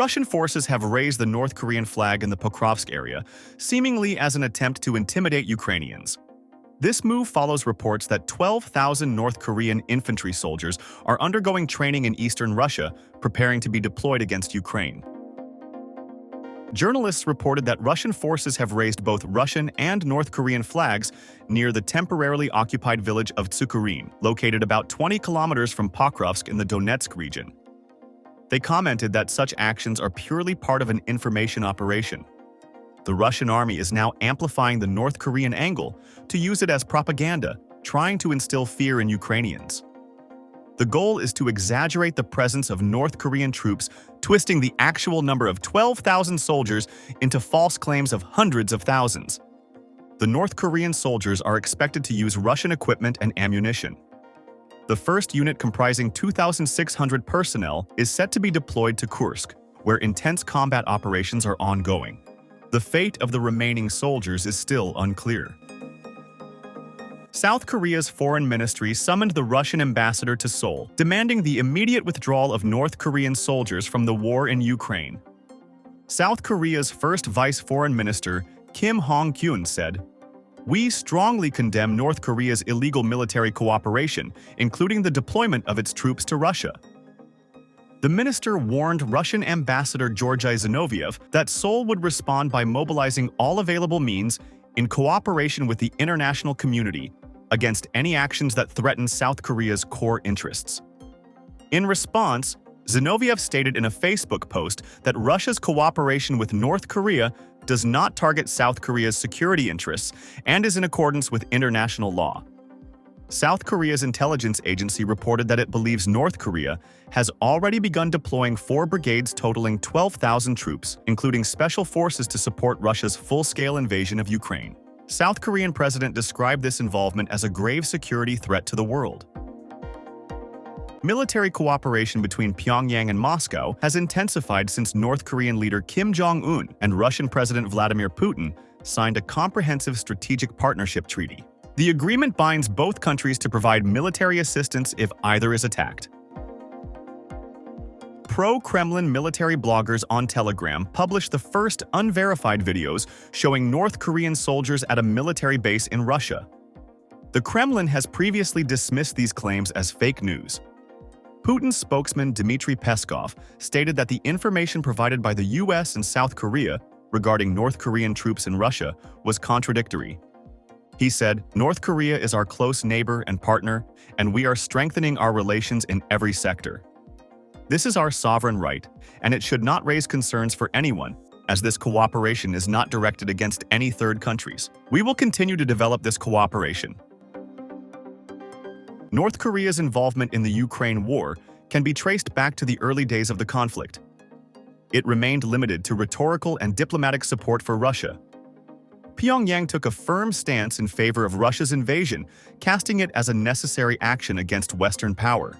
Russian forces have raised the North Korean flag in the Pokrovsk area, seemingly as an attempt to intimidate Ukrainians. This move follows reports that 12,000 North Korean infantry soldiers are undergoing training in eastern Russia, preparing to be deployed against Ukraine. Journalists reported that Russian forces have raised both Russian and North Korean flags near the temporarily occupied village of Tsukurin, located about 20 kilometers from Pokrovsk in the Donetsk region. They commented that such actions are purely part of an information operation. The Russian army is now amplifying the North Korean angle to use it as propaganda, trying to instill fear in Ukrainians. The goal is to exaggerate the presence of North Korean troops, twisting the actual number of 12,000 soldiers into false claims of hundreds of thousands. The North Korean soldiers are expected to use Russian equipment and ammunition. The first unit, comprising 2,600 personnel, is set to be deployed to Kursk, where intense combat operations are ongoing. The fate of the remaining soldiers is still unclear. South Korea's foreign ministry summoned the Russian ambassador to Seoul, demanding the immediate withdrawal of North Korean soldiers from the war in Ukraine. South Korea's first vice foreign minister, Kim Hong-kyun, said, "We strongly condemn North Korea's illegal military cooperation, including the deployment of its troops to Russia." The minister warned Russian Ambassador Georgy Zinoviev that Seoul would respond by mobilizing all available means in cooperation with the international community against any actions that threaten South Korea's core interests. In response, Zinoviev stated in a Facebook post that Russia's cooperation with North Korea does not target South Korea's security interests and is in accordance with international law. South Korea's intelligence agency reported that it believes North Korea has already begun deploying 4 brigades totaling 12,000 troops, including special forces to support Russia's full-scale invasion of Ukraine. South Korean president described this involvement as a grave security threat to the world. Military cooperation between Pyongyang and Moscow has intensified since North Korean leader Kim Jong-un and Russian President Vladimir Putin signed a comprehensive strategic partnership treaty. The agreement binds both countries to provide military assistance if either is attacked. Pro-Kremlin military bloggers on Telegram published the first unverified videos showing North Korean soldiers at a military base in Russia. The Kremlin has previously dismissed these claims as fake news. Putin's spokesman Dmitry Peskov stated that the information provided by the US and South Korea regarding North Korean troops in Russia was contradictory. He said, "North Korea is our close neighbor and partner, and we are strengthening our relations in every sector. This is our sovereign right, and it should not raise concerns for anyone, as this cooperation is not directed against any third countries. We will continue to develop this cooperation." North Korea's involvement in the Ukraine war can be traced back to the early days of the conflict. It remained limited to rhetorical and diplomatic support for Russia. Pyongyang took a firm stance in favor of Russia's invasion, casting it as a necessary action against Western power.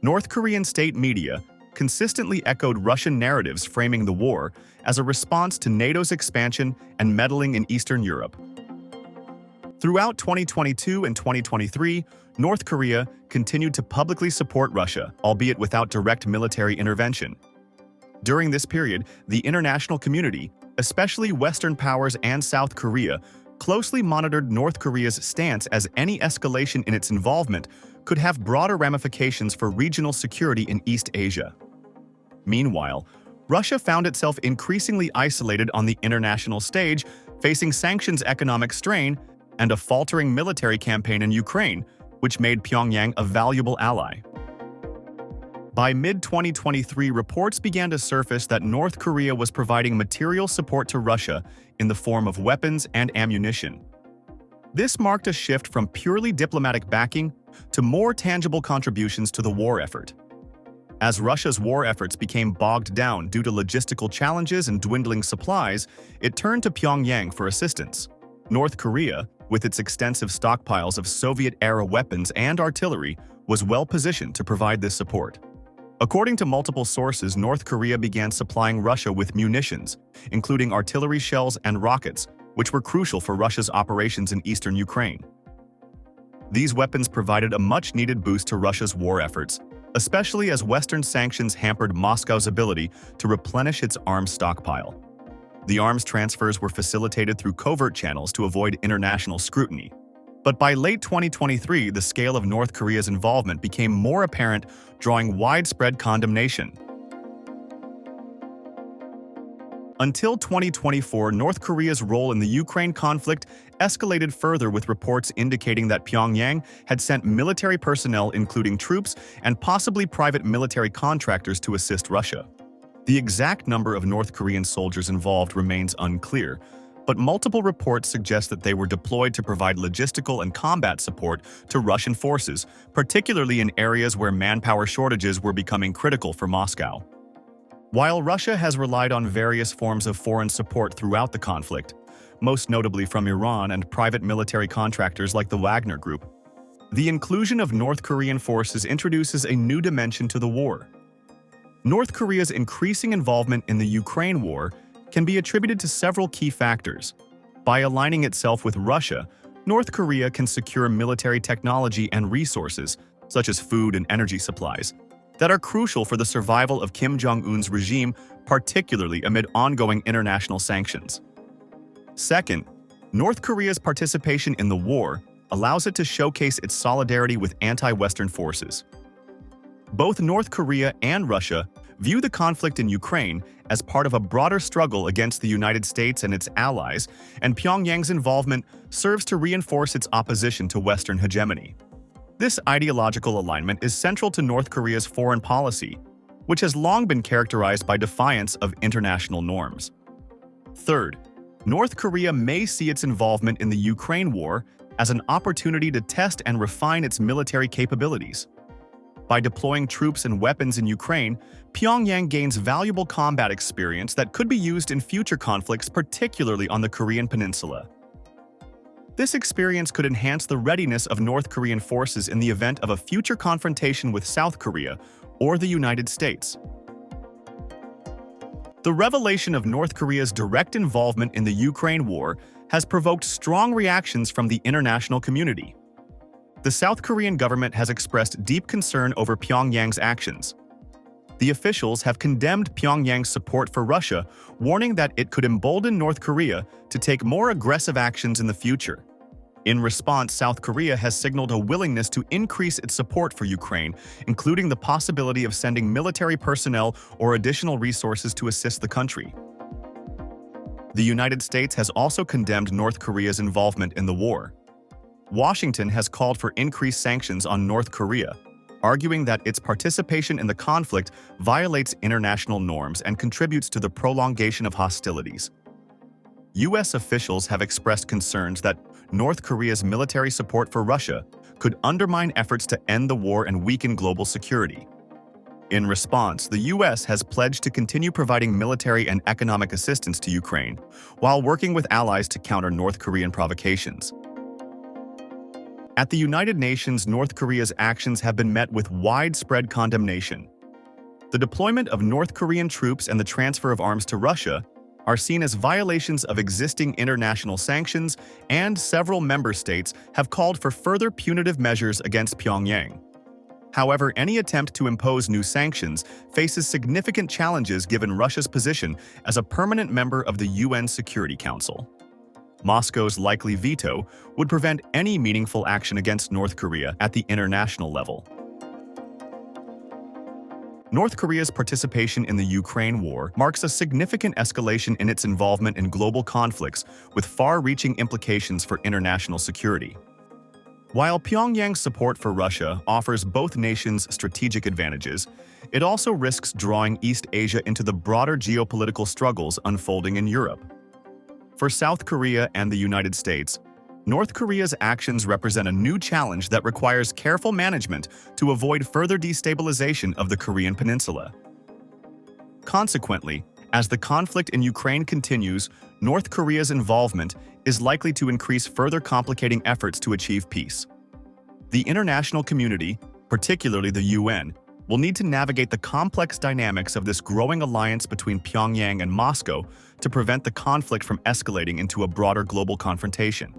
North Korean state media consistently echoed Russian narratives framing the war as a response to NATO's expansion and meddling in Eastern Europe. Throughout 2022 and 2023, North Korea continued to publicly support Russia, albeit without direct military intervention. During this period, the international community, especially Western powers and South Korea, closely monitored North Korea's stance, as any escalation in its involvement could have broader ramifications for regional security in East Asia. Meanwhile, Russia found itself increasingly isolated on the international stage, facing sanctions, economic strain, and a faltering military campaign in Ukraine, which made Pyongyang a valuable ally. By mid-2023, reports began to surface that North Korea was providing material support to Russia in the form of weapons and ammunition. This marked a shift from purely diplomatic backing to more tangible contributions to the war effort. As Russia's war efforts became bogged down due to logistical challenges and dwindling supplies, it turned to Pyongyang for assistance. North Korea, with its extensive stockpiles of Soviet-era weapons and artillery, was well positioned to provide this support. According to multiple sources, North Korea began supplying Russia with munitions, including artillery shells and rockets, which were crucial for Russia's operations in eastern Ukraine. These weapons provided a much-needed boost to Russia's war efforts, especially as Western sanctions hampered Moscow's ability to replenish its arms stockpile. The arms transfers were facilitated through covert channels to avoid international scrutiny. But by late 2023, the scale of North Korea's involvement became more apparent, drawing widespread condemnation. Until 2024, North Korea's role in the Ukraine conflict escalated further, with reports indicating that Pyongyang had sent military personnel, including troops and possibly private military contractors, to assist Russia. The exact number of North Korean soldiers involved remains unclear, but multiple reports suggest that they were deployed to provide logistical and combat support to Russian forces, particularly in areas where manpower shortages were becoming critical for Moscow. While Russia has relied on various forms of foreign support throughout the conflict, most notably from Iran and private military contractors like the Wagner Group, the inclusion of North Korean forces introduces a new dimension to the war. North Korea's increasing involvement in the Ukraine war can be attributed to several key factors. By aligning itself with Russia, North Korea can secure military technology and resources, such as food and energy supplies, that are crucial for the survival of Kim Jong-un's regime, particularly amid ongoing international sanctions. Second, North Korea's participation in the war allows it to showcase its solidarity with anti-Western forces. Both North Korea and Russia view the conflict in Ukraine as part of a broader struggle against the United States and its allies, and Pyongyang's involvement serves to reinforce its opposition to Western hegemony. This ideological alignment is central to North Korea's foreign policy, which has long been characterized by defiance of international norms. Third, North Korea may see its involvement in the Ukraine war as an opportunity to test and refine its military capabilities. By deploying troops and weapons in Ukraine, Pyongyang gains valuable combat experience that could be used in future conflicts, particularly on the Korean peninsula. This experience could enhance the readiness of North Korean forces in the event of a future confrontation with South Korea or the United States. The revelation of North Korea's direct involvement in the Ukraine war has provoked strong reactions from the international community. The South Korean government has expressed deep concern over Pyongyang's actions. The officials have condemned Pyongyang's support for Russia, warning that it could embolden North Korea to take more aggressive actions in the future. In response, South Korea has signaled a willingness to increase its support for Ukraine, including the possibility of sending military personnel or additional resources to assist the country. The United States has also condemned North Korea's involvement in the war. Washington has called for increased sanctions on North Korea, arguing that its participation in the conflict violates international norms and contributes to the prolongation of hostilities. U.S. officials have expressed concerns that North Korea's military support for Russia could undermine efforts to end the war and weaken global security. In response, the U.S. has pledged to continue providing military and economic assistance to Ukraine, while working with allies to counter North Korean provocations. At the United Nations, North Korea's actions have been met with widespread condemnation. The deployment of North Korean troops and the transfer of arms to Russia are seen as violations of existing international sanctions, and several member states have called for further punitive measures against Pyongyang. However, any attempt to impose new sanctions faces significant challenges given Russia's position as a permanent member of the UN Security Council. Moscow's likely veto would prevent any meaningful action against North Korea at the international level. North Korea's participation in the Ukraine war marks a significant escalation in its involvement in global conflicts with far-reaching implications for international security. While Pyongyang's support for Russia offers both nations strategic advantages, it also risks drawing East Asia into the broader geopolitical struggles unfolding in Europe. For South Korea and the United States, North Korea's actions represent a new challenge that requires careful management to avoid further destabilization of the Korean peninsula. Consequently, as the conflict in Ukraine continues, North Korea's involvement is likely to increase, further complicating efforts to achieve peace. The international community, particularly the UN, will need to navigate the complex dynamics of this growing alliance between Pyongyang and Moscow to prevent the conflict from escalating into a broader global confrontation.